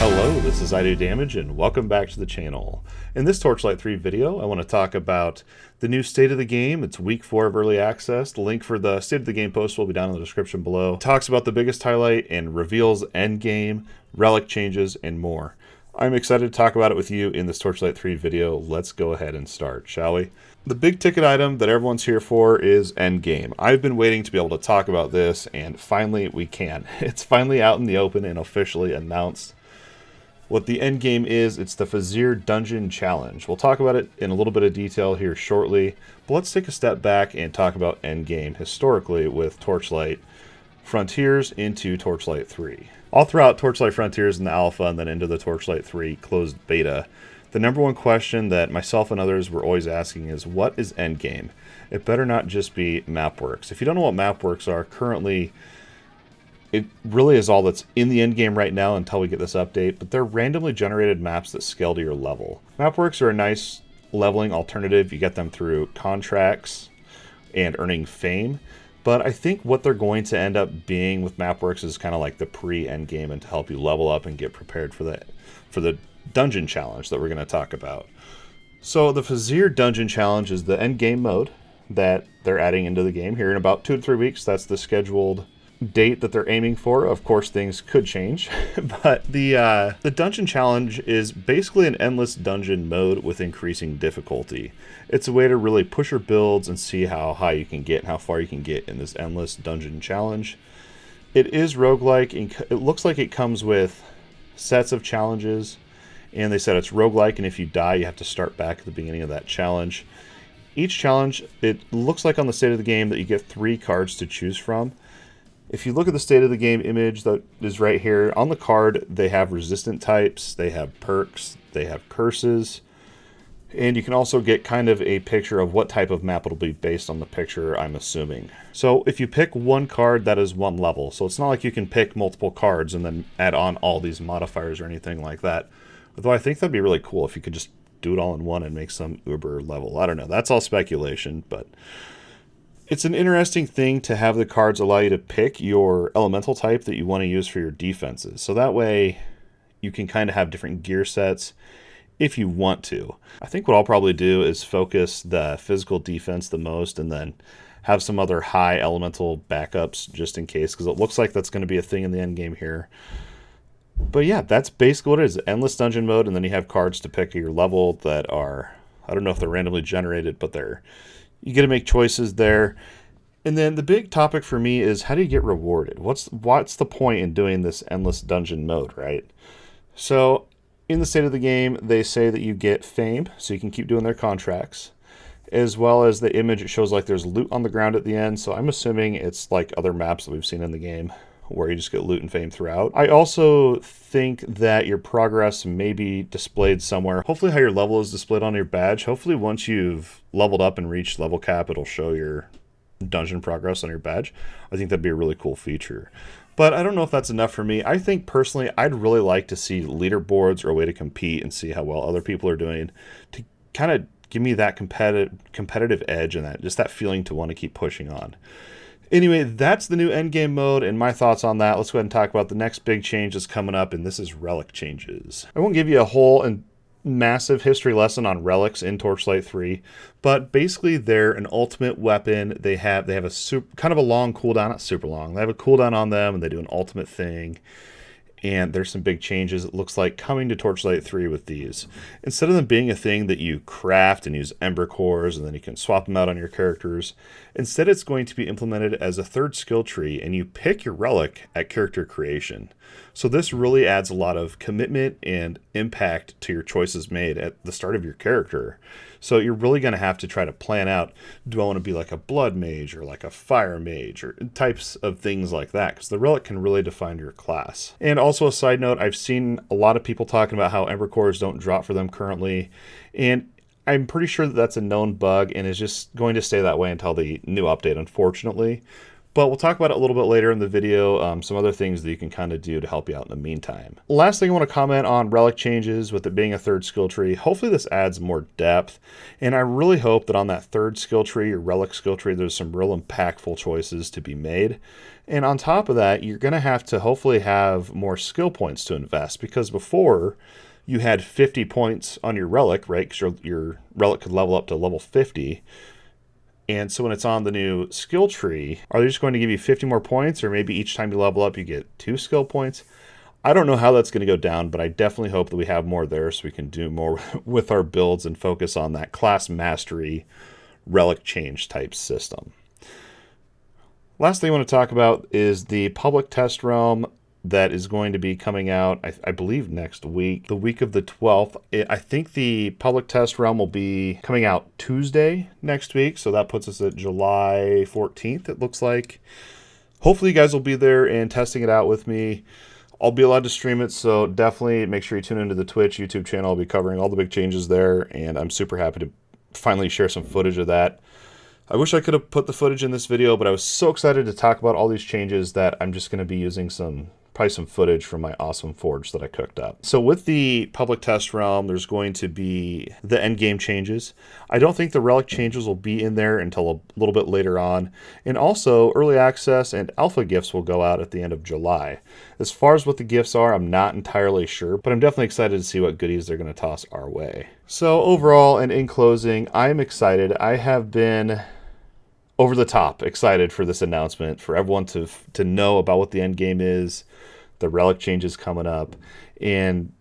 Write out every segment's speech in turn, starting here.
Hello, this is I Do Damage, and welcome back to the channel. In this Torchlight 3 video, I want to talk about the new state of the game. It's week 4 of early access. The link for the state of the game post will be down in the description below. It talks about the biggest highlight and reveals Endgame, Relic changes, and more. I'm excited to talk about it with you in this Torchlight 3 video. Let's go ahead and start, shall we? The big ticket item that everyone's here for is Endgame. I've been waiting to be able to talk about this, and finally we can. It's finally out in the open and officially announced. What the Endgame is, it's the Vizier Dungeon Challenge. We'll talk about it in a little bit of detail here shortly, but let's take a step back and talk about Endgame historically with Torchlight Frontiers into Torchlight 3. All throughout Torchlight Frontiers in the alpha and then into the Torchlight 3 closed beta, the number one question that myself and others were always asking is, what is Endgame? It better not just be mapworks. If you don't know what mapworks are, currently it really is all that's in the endgame right now until we get this update, but they're randomly generated maps that scale to your level. Mapworks are a nice leveling alternative. You get them through contracts and earning fame, but I think what they're going to end up being with Mapworks is kind of like the pre-endgame and to help you level up and get prepared for the dungeon challenge that we're going to talk about. So the Vizier Dungeon Challenge is the endgame mode that they're adding into the game here in about 2 to 3 weeks. That's the scheduled date that they're aiming for. Of course, things could change, but the dungeon challenge is basically an endless dungeon mode with increasing difficulty. It's a way to really push your builds and see how high you can get and how far you can get in this endless dungeon challenge. It is roguelike. It looks like it comes with sets of challenges, and they said it's roguelike, and if you die, you have to start back at the beginning of that challenge. Each challenge, it looks like on the state of the game that you get 3 cards to choose from. If you look at the state of the game image that is right here, on the card they have resistant types, they have perks, they have curses, and you can also get kind of a picture of what type of map it'll be based on the picture, I'm assuming. So if you pick one card, that is one level. So it's not like you can pick multiple cards and then add on all these modifiers or anything like that. Although I think that'd be really cool if you could just do it all in one and make some uber level. I don't know, that's all speculation, but it's an interesting thing to have the cards allow you to pick your elemental type that you want to use for your defenses. So that way you can kind of have different gear sets if you want to. I think what I'll probably do is focus the physical defense the most and then have some other high elemental backups just in case, because it looks like that's going to be a thing in the end game here. But yeah, that's basically what it is. Endless dungeon mode, and then you have cards to pick your level that are, I don't know if they're randomly generated, but you get to make choices there. And then the big topic for me is, how do you get rewarded? What's the point in doing this endless dungeon mode, right? So in the state of the game, they say that you get fame, so you can keep doing their contracts, as well as the image. It shows like there's loot on the ground at the end, so I'm assuming it's like other maps that we've seen in the game where you just get loot and fame throughout. I also think that your progress may be displayed somewhere. Hopefully how your level is displayed on your badge. Hopefully once you've leveled up and reached level cap, it'll show your dungeon progress on your badge. I think that'd be a really cool feature. But I don't know if that's enough for me. I think personally, I'd really like to see leaderboards or a way to compete and see how well other people are doing to kind of give me that competitive edge and that feeling to want to keep pushing on. Anyway, that's the new endgame mode and my thoughts on that. Let's go ahead and talk about the next big change that's coming up, and this is Relic changes. I won't give you a whole and massive history lesson on Relics in Torchlight 3, but basically they're an ultimate weapon. They have a kind of a long cooldown, not super long. They have a cooldown on them, and they do an ultimate thing. And there's some big changes, it looks like, coming to Torchlight 3 with these. Instead of them being a thing that you craft and use ember cores and then you can swap them out on your characters, instead it's going to be implemented as a third skill tree, and you pick your relic at character creation. So this really adds a lot of commitment and impact to your choices made at the start of your character. So you're really going to have to try to plan out, do I want to be like a blood mage or like a fire mage or types of things like that, because the relic can really define your class. And also a side note, I've seen a lot of people talking about how ember cores don't drop for them currently, and I'm pretty sure that that's a known bug and is just going to stay that way until the new update, unfortunately. But we'll talk about it a little bit later in the video, some other things that you can kind of do to help you out in the meantime. Last thing I want to comment on relic changes with it being a third skill tree. Hopefully this adds more depth, and I really hope that on that third skill tree or relic skill tree, there's some real impactful choices to be made. And on top of that, you're going to have to hopefully have more skill points to invest, because before you had 50 points on your relic, right? Because your relic could level up to level 50. And so when it's on the new skill tree, are they just going to give you 50 more points, or maybe each time you level up, you get 2 skill points? I don't know how that's going to go down, but I definitely hope that we have more there so we can do more with our builds and focus on that class mastery relic change type system. Last thing I want to talk about is the public test realm that is going to be coming out, I believe, next week, the week of the 12th. I think the public test realm will be coming out Tuesday next week, so that puts us at July 14th, it looks like. Hopefully you guys will be there and testing it out with me. I'll be allowed to stream it, so definitely make sure you tune into the Twitch, YouTube channel. I'll be covering all the big changes there, and I'm super happy to finally share some footage of that. I wish I could have put the footage in this video, but I was so excited to talk about all these changes that I'm just going to be using probably some footage from my awesome forge that I cooked up. So with the public test realm, there's going to be the endgame changes. I don't think the relic changes will be in there until a little bit later on. And also early access and alpha gifts will go out at the end of July. As far as what the gifts are, I'm not entirely sure, but I'm definitely excited to see what goodies they're going to toss our way. So overall, and in closing, I'm excited. I have been over the top excited for this announcement, for everyone to know about what the end game is, the relic changes coming up, and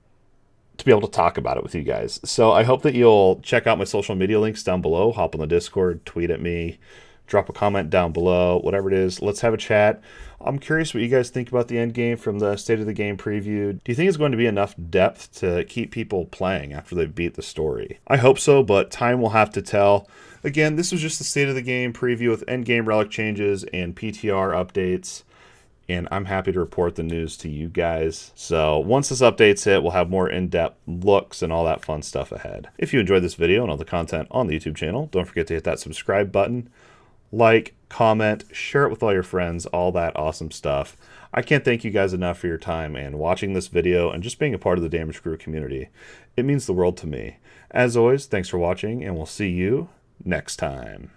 to be able to talk about it with you guys. So I hope that you'll check out my social media links down below, hop on the Discord, tweet at me, drop a comment down below, whatever it is. Let's have a chat. I'm curious what you guys think about the end game from the State of the Game preview. Do you think it's going to be enough depth to keep people playing after they beat the story? I hope so, but time will have to tell. Again, this was just the State of the Game preview with endgame relic changes and PTR updates, and I'm happy to report the news to you guys. So once this update's hit, we'll have more in-depth looks and all that fun stuff ahead. If you enjoyed this video and all the content on the YouTube channel, don't forget to hit that subscribe button, like, comment, share it with all your friends, all that awesome stuff. I can't thank you guys enough for your time and watching this video and just being a part of the Damage Crew community. It means the world to me. As always, thanks for watching, and we'll see you next time.